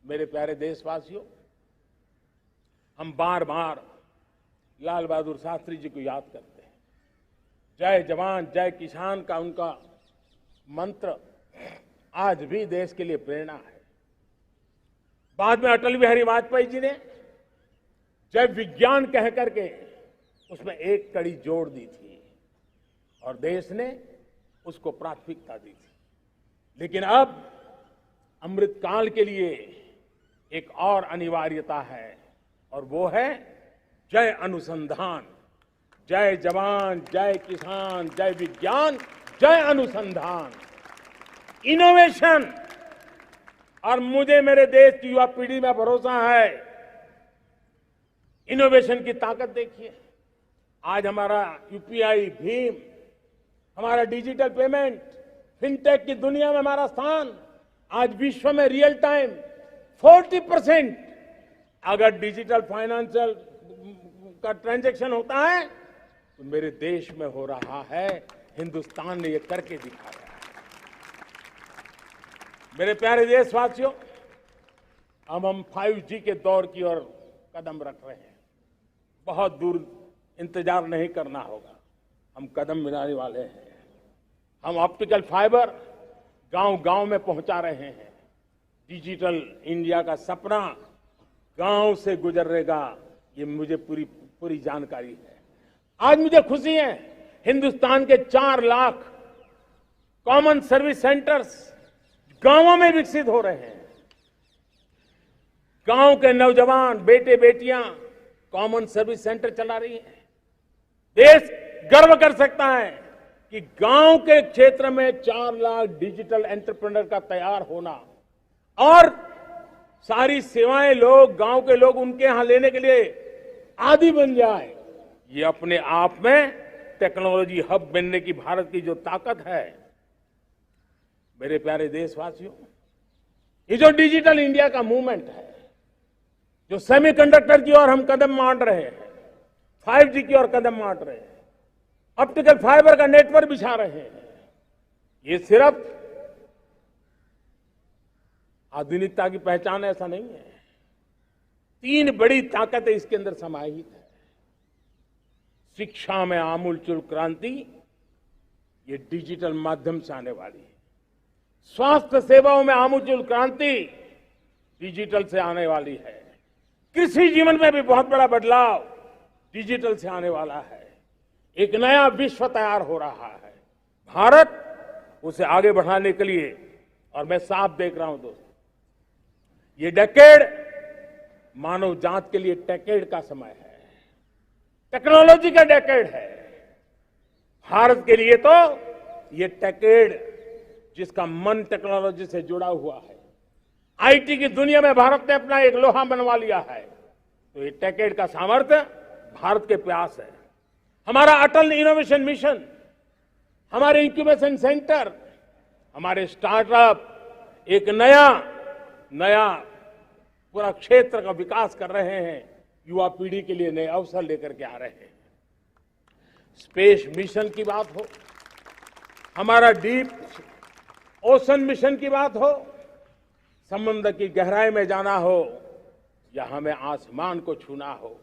मेरे प्यारे देशवासियों, हम बार बार लाल बहादुर शास्त्री जी को याद करते हैं। जय जवान जय किसान का उनका मंत्र आज भी देश के लिए प्रेरणा है। बाद में अटल बिहारी वाजपेयी जी ने जय विज्ञान कह करके उसमें एक कड़ी जोड़ दी थी और देश ने उसको प्राथमिकता दी थी। लेकिन अब अमृत काल के लिए एक और अनिवार्यता है और वो है जय अनुसंधान। जय जवान जय किसान जय विज्ञान जय अनुसंधान, इनोवेशन। और मुझे मेरे देश की युवा पीढ़ी में भरोसा है, इनोवेशन की ताकत देखिए। आज हमारा यूपीआई, भीम, हमारा डिजिटल पेमेंट, फिनटेक की दुनिया में हमारा स्थान। आज विश्व में रियल टाइम 40% अगर डिजिटल फाइनेंशियल का ट्रांजैक्शन होता है तो मेरे देश में हो रहा है। हिंदुस्तान ने ये करके दिखाया है। मेरे प्यारे देशवासियों, अब हम 5G के दौर की ओर कदम रख रहे हैं। बहुत दूर इंतजार नहीं करना होगा, हम कदम मिलाने वाले हैं। हम ऑप्टिकल फाइबर गांव-गांव में पहुंचा रहे हैं। डिजिटल इंडिया का सपना गांव से गुजरेगा, ये मुझे पूरी जानकारी है। आज मुझे खुशी है, हिंदुस्तान के 4 लाख कॉमन सर्विस सेंटर्स गांवों में विकसित हो रहे हैं। गांव के नौजवान बेटे बेटियां कॉमन सर्विस सेंटर चला रही हैं। देश गर्व कर सकता है कि गांव के क्षेत्र में 4 लाख डिजिटल एंटरप्रेन्योर का तैयार होना और सारी सेवाएं गांव के लोग उनके यहां लेने के लिए आदी बन जाए, ये अपने आप में टेक्नोलॉजी हब बनने की भारत की जो ताकत है। मेरे प्यारे देशवासियों, ये जो डिजिटल इंडिया का मूवमेंट है, जो सेमीकंडक्टर की ओर हम कदम मांड रहे हैं, 5G की ओर कदम मांड रहे हैं, ऑप्टिकल फाइबर का नेटवर्क बिछा रहे हैं, ये सिर्फ आधुनिकता की पहचान ऐसा नहीं है। 3 बड़ी ताकतें इसके अंदर समाहित है। शिक्षा में आमूलचूल क्रांति, ये डिजिटल माध्यम से आने वाली है। स्वास्थ्य सेवाओं में आमूलचूल क्रांति डिजिटल से आने वाली है। कृषि जीवन में भी बहुत बड़ा बदलाव डिजिटल से आने वाला है। एक नया विश्व तैयार हो रहा है। भारत उसे आगे बढ़ाने के लिए, और मैं साफ देख रहा हूं दोस्तों, ये डेकेड मानव जात के लिए टेकेड का समय है, टेक्नोलॉजी का डेकेड है। भारत के लिए तो ये टेकेड जिसका मन टेक्नोलॉजी से जुड़ा हुआ है, आईटी की दुनिया में भारत ने अपना एक लोहा बनवा लिया है, तो ये टेकेड का सामर्थ्य भारत के प्यास है। हमारा अटल इनोवेशन मिशन, हमारे इंक्यूबेशन सेंटर, हमारे स्टार्टअप एक नया पूरा क्षेत्र का विकास कर रहे हैं। युवा पीढ़ी के लिए नए अवसर लेकर के आ रहे हैं। स्पेस मिशन की बात हो, हमारा डीप ओशन मिशन की बात हो, समुद्र की गहराई में जाना हो या हमें आसमान को छूना हो,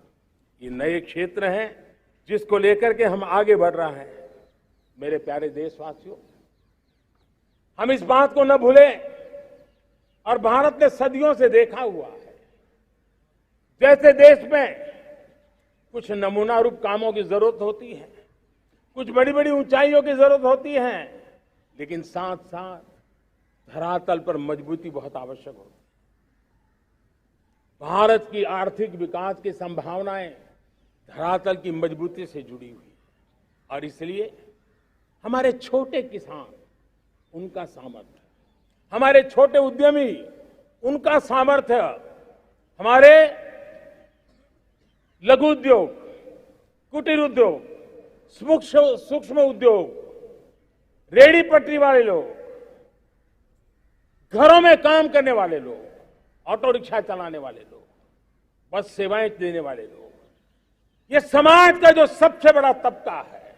ये नए क्षेत्र हैं जिसको लेकर के हम आगे बढ़ रहे हैं। मेरे प्यारे देशवासियों, हम इस बात को न भूलें, और भारत ने सदियों से देखा हुआ है, जैसे देश में कुछ नमूना रूप कामों की जरूरत होती है, कुछ बड़ी बड़ी ऊंचाइयों की जरूरत होती है, लेकिन साथ साथ धरातल पर मजबूती बहुत आवश्यक होती है। भारत की आर्थिक विकास की संभावनाएं धरातल की मजबूती से जुड़ी हुई है, और इसलिए हमारे छोटे किसान, उनका सामर्थ्य, हमारे छोटे उद्यमी, उनका सामर्थ्य, हमारे लघु उद्योग, कुटीर उद्योग, सूक्ष्म उद्योग, रेहड़ी पटरी वाले लोग, घरों में काम करने वाले लोग, ऑटो रिक्शा चलाने वाले लोग, बस सेवाएं देने वाले लोग, ये समाज का जो सबसे बड़ा तबका है,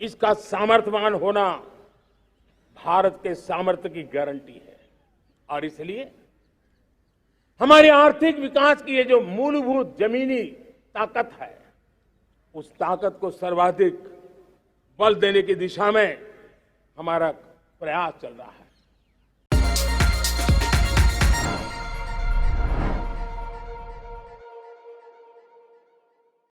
इसका सामर्थ्यवान होना भारत के सामर्थ्य की गारंटी है। और इसलिए हमारे आर्थिक विकास की ये जो मूलभूत जमीनी ताकत है, उस ताकत को सर्वाधिक बल देने की दिशा में हमारा प्रयास चल रहा है।